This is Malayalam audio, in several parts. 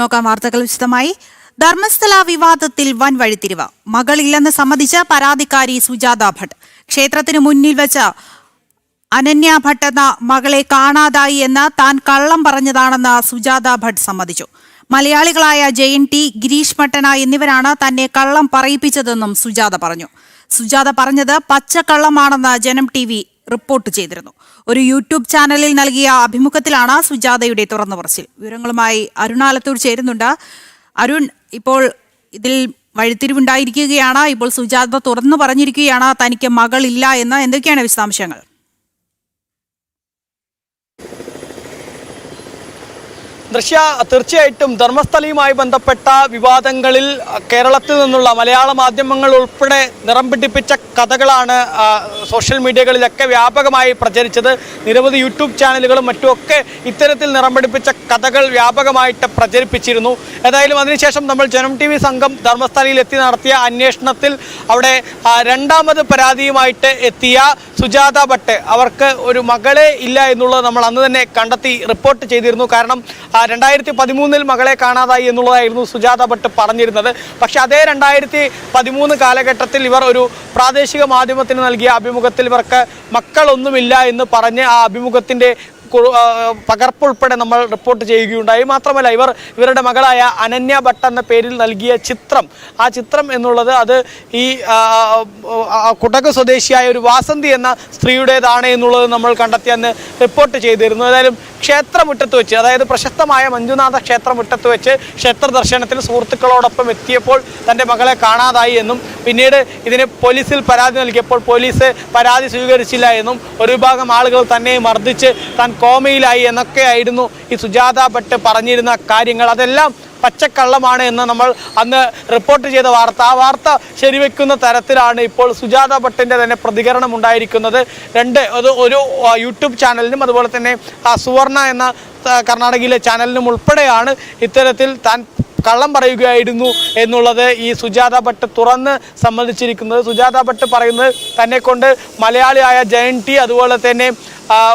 നോക്കാം വാർത്തകൾ വിശദമായി. ധർമ്മസ്ഥല വിവാദത്തിൽ വൻ വഴിത്തിരിവ്. മകളില്ലെന്ന് സമ്മതിച്ച പരാതിക്കാരി സുജാത ഭട്ട്. ക്ഷേത്രത്തിനു മുന്നിൽ വെച്ച അനന്യ ഭട്ട് എന്ന മകളെ കാണാതായി എന്ന് താൻ കള്ളം പറഞ്ഞതാണെന്ന് സുജാത ഭട്ട് സമ്മതിച്ചു. മലയാളികളായ ജയൻ.ടി, ഗിരീഷ് മട്ടന എന്നിവരാണ് തന്നെ കള്ളം പറയിപ്പിച്ചതെന്നും സുജാത പറഞ്ഞു. സുജാത പറഞ്ഞത് പച്ചക്കള്ളമാണെന്ന് ജനം TV റിപ്പോർട്ട് ചെയ്തിരുന്നു. ഒരു യൂട്യൂബ് ചാനലിൽ നൽകിയ അഭിമുഖത്തിലാണ് സുജാതയുടെ തുറന്നു പറച്ചിൽ. വിവരങ്ങളുമായി അരുണാലത്തൂർ ചേരുന്നുണ്ട്. അരുൺ, ഇപ്പോൾ ഇതിൽ വഴിത്തിരിവുണ്ടായിരിക്കുകയാണ്. ഇപ്പോൾ സുജാത തുറന്നു പറഞ്ഞിരിക്കുകയാണ് തനിക്ക് മകളില്ല എന്ന്. എന്തൊക്കെയാണ് വിശദാംശങ്ങൾ? ദൃശ്യ, തീർച്ചയായിട്ടും ധർമ്മസ്ഥലയുമായി ബന്ധപ്പെട്ട വിവാദങ്ങളിൽ കേരളത്തിൽ നിന്നുള്ള മലയാള മാധ്യമങ്ങൾ ഉൾപ്പെടെ നിറം പിടിപ്പിച്ച കഥകളാണ് സോഷ്യൽ മീഡിയകളിലൊക്കെ വ്യാപകമായി പ്രചരിച്ചത്. നിരവധി യൂട്യൂബ് ചാനലുകളും മറ്റുമൊക്കെ ഇത്തരത്തിൽ നിറം പിടിപ്പിച്ച കഥകൾ വ്യാപകമായിട്ട് പ്രചരിപ്പിച്ചിരുന്നു. ഏതായാലും അതിനുശേഷം നമ്മൾ ജനം TV സംഘം ധർമ്മസ്ഥലയിൽ എത്തി നടത്തിയ അന്വേഷണത്തിൽ അവിടെ രണ്ടാമത് പരാതിയുമായിട്ട് എത്തിയ സുജാത ഭട്ട്, അവർക്ക് ഒരു മകളെ ഇല്ല എന്നുള്ളത് നമ്മൾ അന്ന് തന്നെ കണ്ടെത്തി റിപ്പോർട്ട് ചെയ്തിരുന്നു. കാരണം 2013 മകളെ കാണാതായി എന്നുള്ളതായിരുന്നു സുജാത ഭട്ട് പറഞ്ഞിരുന്നത്. പക്ഷെ അതേ 2013 കാലഘട്ടത്തിൽ ഇവർ ഒരു പ്രാദേശിക മാധ്യമത്തിന് നൽകിയ അഭിമുഖത്തിൽ ഇവർക്ക് മക്കളൊന്നുമില്ല എന്ന് പറഞ്ഞ് ആ അഭിമുഖത്തിൻ്റെ പകർപ്പുൾപ്പെടെ നമ്മൾ റിപ്പോർട്ട് ചെയ്യുകയുണ്ടായി. മാത്രമല്ല ഇവരുടെ മകളായ അനന്യ ഭട്ട് എന്ന പേരിൽ നൽകിയ ചിത്രം, ആ ചിത്രം എന്നുള്ളത് അത് ഈ കുടക് സ്വദേശിയായ ഒരു വാസന്തി എന്ന സ്ത്രീയുടേതാണ് എന്നുള്ളത് നമ്മൾ കണ്ടെത്തിയെന്ന് റിപ്പോർട്ട് ചെയ്തിരുന്നു. ഏതായാലും ക്ഷേത്രമുറ്റത്ത് വെച്ച്, അതായത് പ്രശസ്തമായ മഞ്ജുനാഥ ക്ഷേത്രമുറ്റത്ത് വെച്ച് ക്ഷേത്ര ദർശനത്തിന് സുഹൃത്തുക്കളോടൊപ്പം എത്തിയപ്പോൾ തൻ്റെ മകളെ കാണാതായി എന്നും പിന്നീട് ഇതിന് പോലീസിൽ പരാതി നൽകിയപ്പോൾ പോലീസ് പരാതി സ്വീകരിച്ചില്ല എന്നും ഒരു വിഭാഗം ആളുകൾ തന്നെ മർദ്ദിച്ച് താൻ കോമയിലായി എന്നൊക്കെയായിരുന്നു ഈ സുജാത ഭട്ട് പറഞ്ഞിരുന്ന കാര്യങ്ങൾ. അതെല്ലാം പച്ചക്കള്ളമാണ് എന്ന് നമ്മൾ അന്ന് റിപ്പോർട്ട് ചെയ്ത വാർത്ത, ആ വാർത്ത ശരിവെക്കുന്ന തരത്തിലാണ് ഇപ്പോൾ സുജാത ഭട്ടിൻ്റെ തന്നെ പ്രതികരണം ഉണ്ടായിരിക്കുന്നത്. ഒരു യൂട്യൂബ് ചാനലിനും അതുപോലെ തന്നെ സുവർണ എന്ന കർണാടകയിലെ ചാനലിനും ഉൾപ്പെടെയാണ് ഇത്തരത്തിൽ താൻ കള്ളം പറയുകയായിരുന്നു എന്നുള്ളത് ഈ സുജാത ഭട്ട് തുറന്ന് സമ്മതിച്ചിരിക്കുന്നത്. സുജാത ഭട്ട് പറയുന്നത് തന്നെ കൊണ്ട് മലയാളിയായ ജയൻ.ടി, അതുപോലെ തന്നെ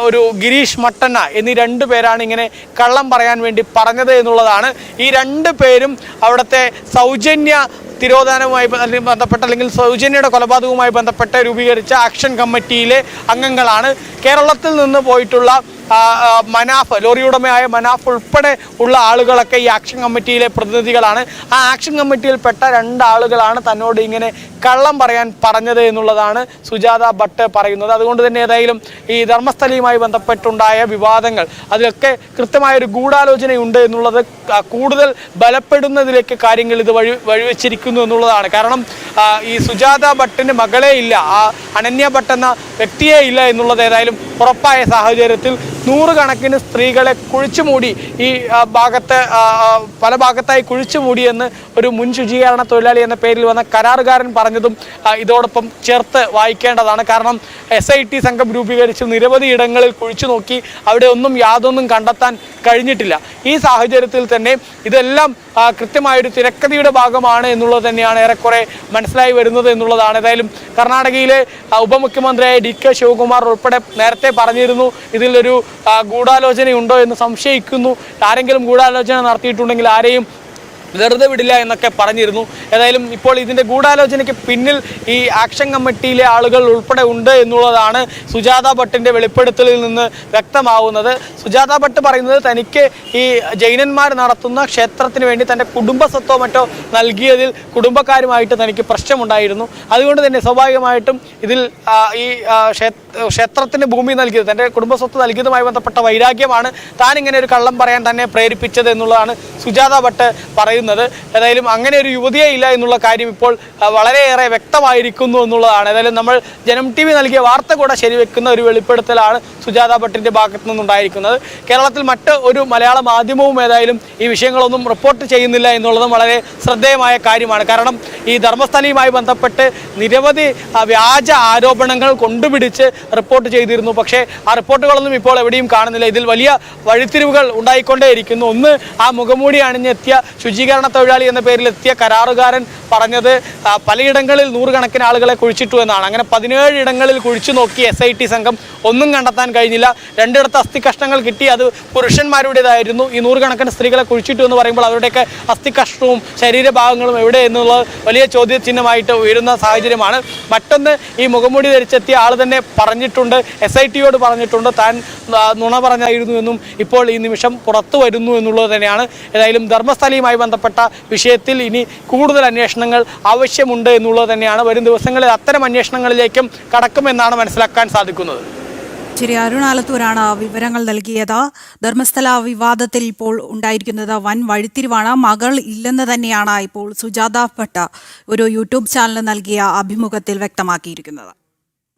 ഒരു ഗിരീഷ് മട്ടന എന്നീ 2 പേരാണ് ഇങ്ങനെ കള്ളം പറയാൻ വേണ്ടി പറഞ്ഞത് എന്നുള്ളതാണ്. ഈ 2 പേരും അവിടുത്തെ സൗജന്യ തിരോധാനവുമായി ബന്ധപ്പെട്ട അല്ലെങ്കിൽ സൗജന്യയുടെ കൊലപാതകവുമായി ബന്ധപ്പെട്ട് രൂപീകരിച്ച ആക്ഷൻ കമ്മിറ്റിയിലെ അംഗങ്ങളാണ്. കേരളത്തിൽ നിന്ന് പോയിട്ടുള്ള മനാഫ്, ലോറി ഉടമയായ മനാഫ് ഉൾപ്പെടെ ഉള്ള ആളുകളൊക്കെ ഈ ആക്ഷൻ കമ്മിറ്റിയിലെ പ്രതിനിധികളാണ്. ആ ആക്ഷൻ കമ്മിറ്റിയിൽപ്പെട്ട 2 ആളുകളാണ് തന്നോട് ഇങ്ങനെ കള്ളം പറയാൻ പറഞ്ഞത് എന്നുള്ളതാണ് സുജാത ഭട്ട് പറയുന്നത്. അതുകൊണ്ട് തന്നെ ഏതായാലും ഈ ധർമ്മസ്ഥലയുമായി ബന്ധപ്പെട്ടുണ്ടായ വിവാദങ്ങൾ, അതിലൊക്കെ കൃത്യമായൊരു ഗൂഢാലോചനയുണ്ട് എന്നുള്ളത് കൂടുതൽ ബലപ്പെടുന്നതിലേക്ക് കാര്യങ്ങൾ ഇത് വഴിവെച്ചിരിക്കുന്നു എന്നുള്ളതാണ്. കാരണം ഈ സുജാത ഭട്ടിന് മകളെ ഇല്ല, ആ അനന്യ ഭട്ട് എന്ന വ്യക്തിയെ ഇല്ല എന്നുള്ളത് ഏതായാലും ഉറപ്പായ സാഹചര്യത്തിൽ 100 കണക്കിന് സ്ത്രീകളെ കുഴിച്ചുമൂടി, ഈ ഭാഗത്ത് പല ഭാഗത്തായി കുഴിച്ചുമൂടി എന്ന് ഒരു മുൻ ശുചീകരണ തൊഴിലാളി എന്ന പേരിൽ വന്ന കരാറുകാരൻ പറഞ്ഞതും ഇതോടൊപ്പം ചേർത്ത് വായിക്കേണ്ടതാണ്. കാരണം SIT സംഘം രൂപീകരിച്ച് നിരവധി ഇടങ്ങളിൽ കുഴിച്ചു നോക്കി, അവിടെ യാതൊന്നും കണ്ടെത്താൻ കഴിഞ്ഞിട്ടില്ല. ഈ സാഹചര്യത്തിൽ തന്നെ ഇതെല്ലാം കൃത്യമായൊരു തിരക്കഥയുടെ ഭാഗമാണ് എന്നുള്ളത് തന്നെയാണ് ഏറെക്കുറെ മനസ്സിലായി വരുന്നത് എന്നുള്ളതാണ്. ഏതായാലും കർണാടകയിലെ ഉപമുഖ്യമന്ത്രിയായ DK ശിവകുമാർ ഉൾപ്പെടെ നേരത്തെ പറഞ്ഞിരുന്നു ഇതിലൊരു ഗൂഢാലോചനയുണ്ടോ എന്ന് സംശയിക്കുന്നു, ആരെങ്കിലും ഗൂഢാലോചന നടത്തിയിട്ടുണ്ടെങ്കിൽ ആരെയും വെറുതെ വിടില്ല എന്നൊക്കെ പറഞ്ഞിരുന്നു. ഏതായാലും ഇപ്പോൾ ഇതിൻ്റെ ഗൂഢാലോചനയ്ക്ക് പിന്നിൽ ഈ ആക്ഷൻ കമ്മിറ്റിയിലെ ആളുകൾ ഉൾപ്പെടെ ഉണ്ട് എന്നുള്ളതാണ് സുജാത ഭട്ടിൻ്റെ വെളിപ്പെടുത്തലിൽ നിന്ന് വ്യക്തമാവുന്നത്. സുജാത ഭട്ട് പറയുന്നത് തനിക്ക് ഈ ജൈനന്മാർ നടത്തുന്ന ക്ഷേത്രത്തിന് വേണ്ടി തൻ്റെ കുടുംബസ്വത്തോ മറ്റോ നൽകിയതിൽ കുടുംബക്കാരുമായിട്ട് തനിക്ക് പ്രശ്നമുണ്ടായിരുന്നു. അതുകൊണ്ട് തന്നെ സ്വാഭാവികമായിട്ടും ഇതിൽ ഈ ക്ഷേത്രത്തിന് ഭൂമി നൽകിയത്, തൻ്റെ കുടുംബസ്വത്ത് നൽകിയതുമായി ബന്ധപ്പെട്ട വൈരാഗ്യമാണ് താൻ ഇങ്ങനെ ഒരു കള്ളം പറയാൻ തന്നെ പ്രേരിപ്പിച്ചത് എന്നുള്ളതാണ് സുജാത ഭട്ട് പറയുന്നത്. ഏതായാലും അങ്ങനെ ഒരു യുവതിയെ ഇല്ല എന്നുള്ള കാര്യം ഇപ്പോൾ വളരെയേറെ വ്യക്തമായിരിക്കുന്നു എന്നുള്ളതാണ്. ഏതായാലും നമ്മൾ ജനം TV നൽകിയ വാർത്ത കൂടെ ശരിവെക്കുന്ന ഒരു വെളിപ്പെടുത്തലാണ് സുജാത ഭട്ടിൻ്റെ ഭാഗത്തു നിന്നുണ്ടായിരിക്കുന്നത്. കേരളത്തിൽ മറ്റ് ഒരു മലയാള മാധ്യമവും ഏതായാലും ഈ വിഷയങ്ങളൊന്നും റിപ്പോർട്ട് ചെയ്യുന്നില്ല എന്നുള്ളതും വളരെ ശ്രദ്ധേയമായ കാര്യമാണ്. കാരണം ഈ ധർമ്മസ്ഥലയുമായി ബന്ധപ്പെട്ട് നിരവധി വ്യാജ ആരോപണങ്ങൾ കൊണ്ടുപിടിച്ച് റിപ്പോർട്ട് ചെയ്തിരുന്നു. പക്ഷേ ആ റിപ്പോർട്ടുകളൊന്നും ഇപ്പോൾ എവിടെയും കാണുന്നില്ല. ഇതിൽ വലിയ വഴിത്തിരിവുകൾ ഉണ്ടായിക്കൊണ്ടേയിരിക്കുന്നു. ഒന്ന്, ആ മുഖംമൂടി അണിഞ്ഞെത്തിയ ശുചീകരണ ശുചീകരണ തൊഴിലാളി എന്ന പേരിൽ എത്തിയ കരാറുകാരൻ പറഞ്ഞത് പലയിടങ്ങളിൽ നൂറുകണക്കിന് ആളുകളെ കുഴിച്ചിട്ടു എന്നാണ്. അങ്ങനെ 17 ഇടങ്ങളിൽ കുഴിച്ചു നോക്കി SIT സംഘം ഒന്നും കണ്ടെത്താൻ കഴിഞ്ഞില്ല. 2 ഇടത്ത് അസ്ഥി കഷ്ണങ്ങൾ കിട്ടി, അത് പുരുഷന്മാരുടേതായിരുന്നു. ഈ നൂറുകണക്കിന് സ്ത്രീകളെ കുഴിച്ചിട്ടു എന്ന് പറയുമ്പോൾ അവരുടെയൊക്കെ അസ്ഥി കഷ്ണവും ശരീരഭാഗങ്ങളും എവിടെ എന്നുള്ളത് വലിയ ചോദ്യചിഹ്നമായിട്ട് ഉയരുന്ന സാഹചര്യമാണ്. മറ്റൊന്ന്, ഈ മുഖംമൂടി ധരിച്ചെത്തിയ ആൾ തന്നെ പറഞ്ഞിട്ടുണ്ട്, SITയോട് പറഞ്ഞിട്ടുണ്ട്, താൻ നുണ പറഞ്ഞായിരുന്നു എന്നും ഇപ്പോൾ ഈ നിമിഷം പുറത്തു വരുന്നു എന്നുള്ളത് തന്നെയാണ്. ഏതായാലും ധർമ്മസ്ഥലയുമായി ബന്ധപ്പെട്ട വിഷയത്തിൽ ഇനി കൂടുതൽ അന്വേഷണങ്ങൾ ആവശ്യമുണ്ട് എന്നുള്ളത് തന്നെയാണ്. വരും ദിവസങ്ങളിൽ അത്തരം അന്വേഷണങ്ങളിലേക്കും കടക്കുമെന്നാണ് മനസ്സിലാക്കാൻ സാധിക്കുന്നത്. ശരി, അരുൺ ആലത്തൂരാണ് വിവരങ്ങൾ നൽകിയത്. ധർമ്മസ്ഥല വിവാദത്തിൽ ഇപ്പോൾ ഉണ്ടായിരിക്കുന്നത് വൻ വഴിത്തിരിവാണ്. മകൾ ഇല്ലെന്ന് തന്നെയാണ് ഇപ്പോൾ സുജാത ഭട്ട് ഒരു യൂട്യൂബ് ചാനലിന് നൽകിയ അഭിമുഖത്തിൽ വ്യക്തമാക്കിയിരിക്കുന്നത്.